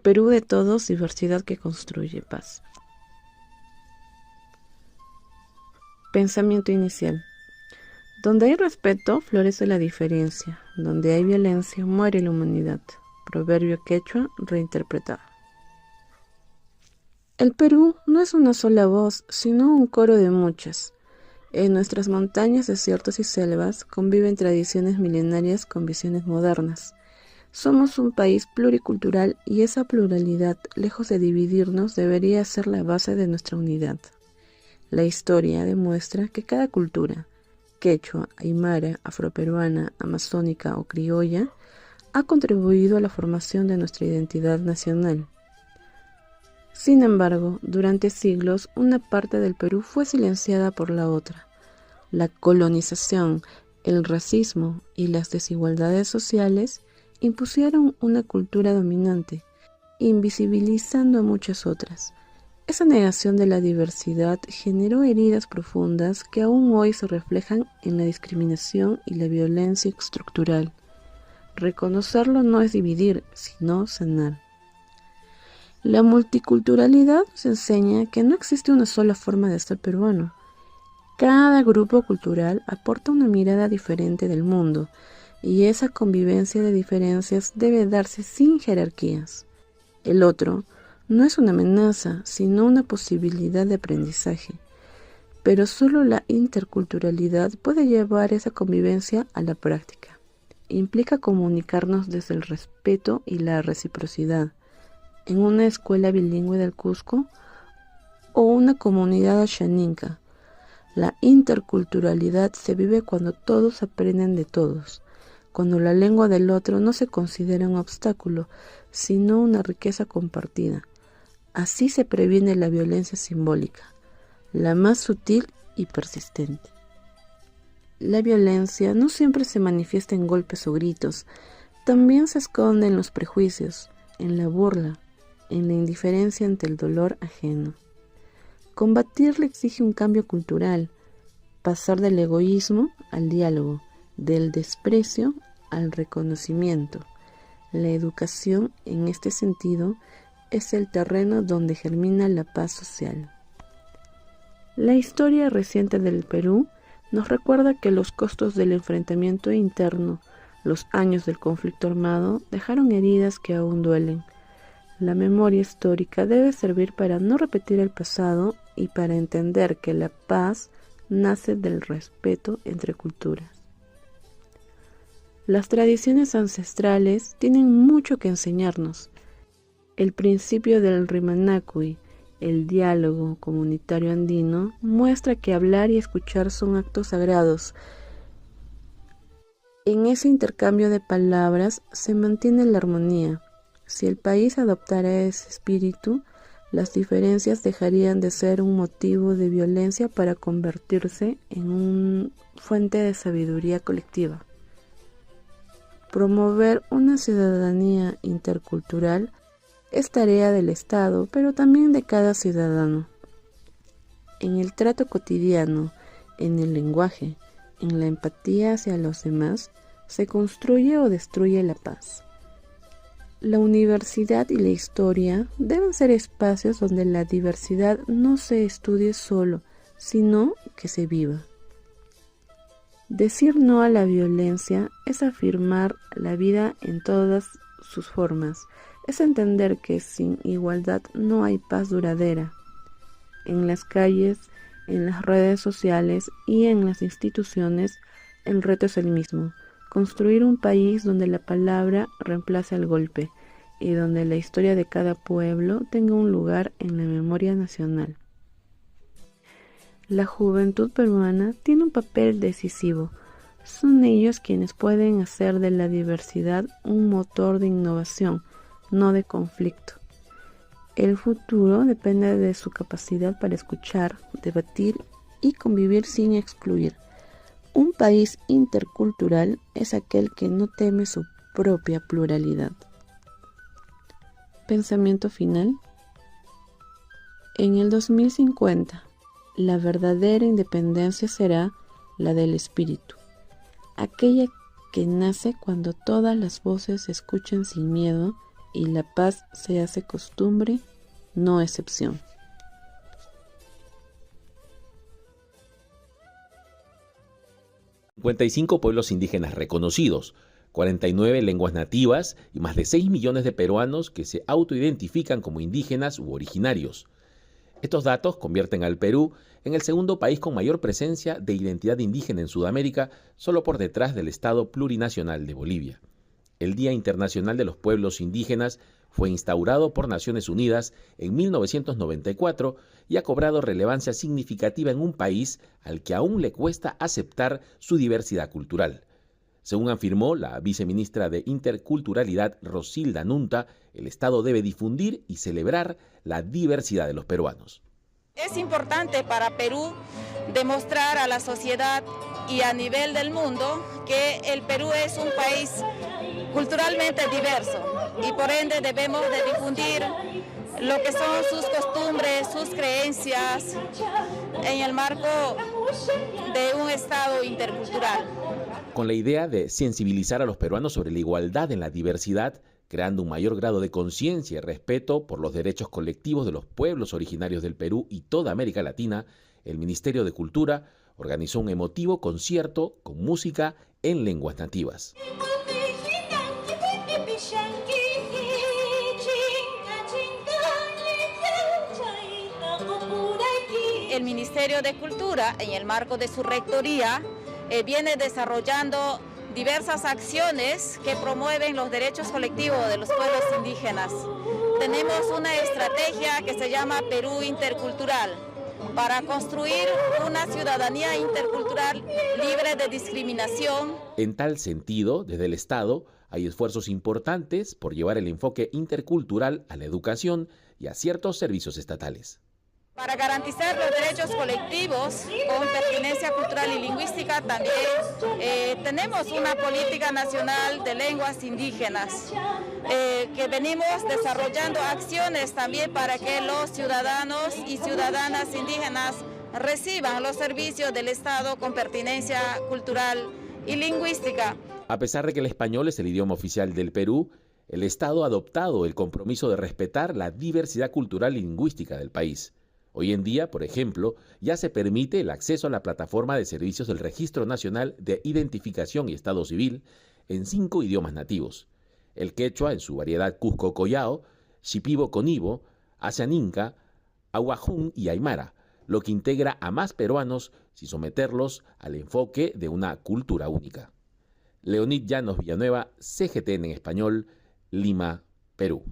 Perú de todos, diversidad que construye paz. Pensamiento inicial. Donde hay respeto, florece la diferencia. Donde hay violencia, muere la humanidad. Proverbio quechua reinterpretado. El Perú no es una sola voz, sino un coro de muchas. En nuestras montañas, desiertos y selvas conviven tradiciones milenarias con visiones modernas. Somos un país pluricultural y esa pluralidad, lejos de dividirnos, debería ser la base de nuestra unidad. La historia demuestra que cada cultura, quechua, aymara, afroperuana, amazónica o criolla, ha contribuido a la formación de nuestra identidad nacional. Sin embargo, durante siglos, una parte del Perú fue silenciada por la otra. La colonización, el racismo y las desigualdades sociales impusieron una cultura dominante, invisibilizando a muchas otras. Esa negación de la diversidad generó heridas profundas que aún hoy se reflejan en la discriminación y la violencia estructural. Reconocerlo no es dividir, sino sanar. La multiculturalidad nos enseña que no existe una sola forma de ser peruano. Cada grupo cultural aporta una mirada diferente del mundo, y esa convivencia de diferencias debe darse sin jerarquías. El otro no es una amenaza, sino una posibilidad de aprendizaje. Pero solo la interculturalidad puede llevar esa convivencia a la práctica. Implica comunicarnos desde el respeto y la reciprocidad. En una escuela bilingüe del Cusco o una comunidad ashaninka. La interculturalidad se vive cuando todos aprenden de todos, cuando la lengua del otro no se considera un obstáculo, sino una riqueza compartida. Así se previene la violencia simbólica, la más sutil y persistente. La violencia no siempre se manifiesta en golpes o gritos, también se esconde en los prejuicios, en la burla, en la indiferencia ante el dolor ajeno. Combatirla exige un cambio cultural, pasar del egoísmo al diálogo, del desprecio al reconocimiento. La educación, en este sentido, es el terreno donde germina la paz social. La historia reciente del Perú nos recuerda que los costos del enfrentamiento interno, los años del conflicto armado, dejaron heridas que aún duelen. La memoria histórica debe servir para no repetir el pasado y para entender que la paz nace del respeto entre culturas. Las tradiciones ancestrales tienen mucho que enseñarnos. El principio del Rimanakui, el diálogo comunitario andino, muestra que hablar y escuchar son actos sagrados. En ese intercambio de palabras se mantiene la armonía. Si el país adoptara ese espíritu, las diferencias dejarían de ser un motivo de violencia para convertirse en una fuente de sabiduría colectiva. Promover una ciudadanía intercultural es tarea del Estado, pero también de cada ciudadano. En el trato cotidiano, en el lenguaje, en la empatía hacia los demás, se construye o destruye la paz. La universidad y la historia deben ser espacios donde la diversidad no se estudie solo, sino que se viva. Decir no a la violencia es afirmar la vida en todas sus formas, es entender que sin igualdad no hay paz duradera. En las calles, en las redes sociales y en las instituciones, el reto es el mismo: construir un país donde la palabra reemplace al golpe y donde la historia de cada pueblo tenga un lugar en la memoria nacional. La juventud peruana tiene un papel decisivo. Son ellos quienes pueden hacer de la diversidad un motor de innovación, no de conflicto. El futuro depende de su capacidad para escuchar, debatir y convivir sin excluir. Un país intercultural es aquel que no teme su propia pluralidad. Pensamiento final. En el 2050, la verdadera independencia será la del espíritu, aquella que nace cuando todas las voces se escuchan sin miedo y la paz se hace costumbre, no excepción. ...55 pueblos indígenas reconocidos, 49 lenguas nativas y más de 6 millones de peruanos que se autoidentifican como indígenas u originarios. Estos datos convierten al Perú en el segundo país con mayor presencia de identidad indígena en Sudamérica, solo por detrás del Estado plurinacional de Bolivia. El Día Internacional de los Pueblos Indígenas fue instaurado por Naciones Unidas en 1994 y ha cobrado relevancia significativa en un país al que aún le cuesta aceptar su diversidad cultural. Según afirmó la viceministra de Interculturalidad, Rosilda Nunta, el Estado debe difundir y celebrar la diversidad de los peruanos. Es importante para Perú demostrar a la sociedad y a nivel del mundo que el Perú es un país culturalmente diverso y por ende debemos de difundir lo que son sus costumbres, sus creencias en el marco de un Estado intercultural. Con la idea de sensibilizar a los peruanos sobre la igualdad en la diversidad, creando un mayor grado de conciencia y respeto por los derechos colectivos de los pueblos originarios del Perú y toda América Latina, el Ministerio de Cultura organizó un emotivo concierto con música en lenguas nativas. El Ministerio de Cultura, en el marco de su rectoría, viene desarrollando diversas acciones que promueven los derechos colectivos de los pueblos indígenas. Tenemos una estrategia que se llama Perú Intercultural, para construir una ciudadanía intercultural libre de discriminación. En tal sentido, desde el Estado, hay esfuerzos importantes por llevar el enfoque intercultural a la educación y a ciertos servicios estatales. Para garantizar los derechos colectivos con pertinencia cultural y lingüística, también tenemos una política nacional de lenguas indígenas, que venimos desarrollando acciones también para que los ciudadanos y ciudadanas indígenas reciban los servicios del Estado con pertinencia cultural y lingüística. A pesar de que el español es el idioma oficial del Perú, el Estado ha adoptado el compromiso de respetar la diversidad cultural y lingüística del país. Hoy en día, por ejemplo, ya se permite el acceso a la plataforma de servicios del Registro Nacional de Identificación y Estado Civil en 5 idiomas nativos: el quechua en su variedad Cusco-Collao, Shipibo-Conibo, Ashaninka, Aguajún y Aymara, lo que integra a más peruanos sin someterlos al enfoque de una cultura única. Leonid Llanos Villanueva, CGTN en español, Lima, Perú.